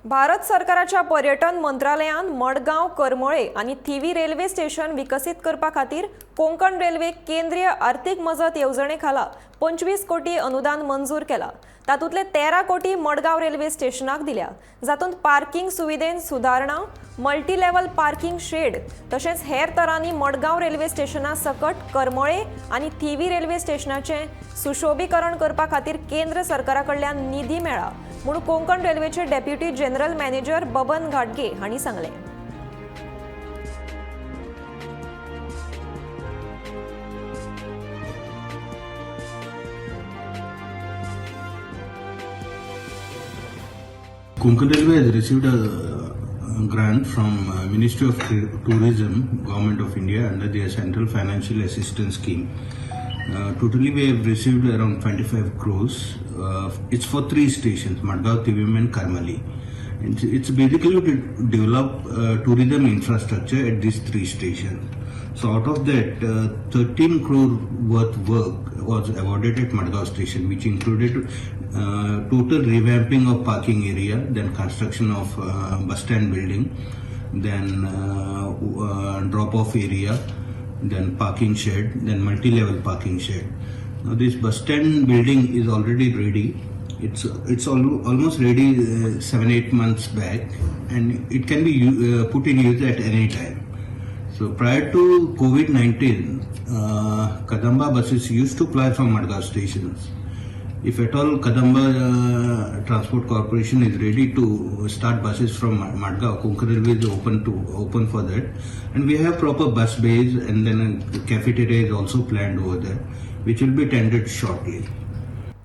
भारत सरकाराच्या पर्यटन मंत्रालयान मडगांव करमळे आणि थिवी रेल्वे स्टेशन विकसित करपा खातीर कोंकण रेल्वे केंद्रीय आर्थिक मजत येवजणे खाला 25 कोटी अनुदान मंजूर केला। तातूंतले 13 कोटी मडगांव रेल्वे स्टेशनाक दिल्या, जातूंत पार्किंग सुविधेन सुधारणा, मल्टी लेवल पार्किंग शेड तशेंच हेर तरांनी मडगांव रेल्वे स्टेशना सकट करमळे आणि थिवी रेल्वे स्टेशनाचे सुशोभीकरण करपा खातीर केंद्र सरकाराकडल्यान निधी मेळ्ळा म्हूण कोंकण रेल्वेचे डेप्युटी जनरल मॅनेजर बबन घाटगे हांणी सांगले। Konkan Railway has received a grant from Ministry of Tourism, Government of India under the Central Financial Assistance Scheme. Totally we have received around 25 crores. It's for 3 stations, Margao, Thivim and Karmali. It's basically to develop tourism infrastructure at these 3 stations. So out of that, 13 crore worth work was awarded at Margao station, which included total revamping of parking area, then construction of bus stand building, then drop-off area, then parking shed, then multi-level parking shed. Now this bus stand building is already ready. It's almost ready 7-8 months back, and it can be put in use at any time. So prior to COVID-19, Kadamba buses used to ply from Margao stations. If at all Kadamba Transport Corporation is ready to start buses from Margao, Konkan Railway is open for that, and we have proper bus bays, and then a cafeteria is also planned over there, which will be tendered shortly.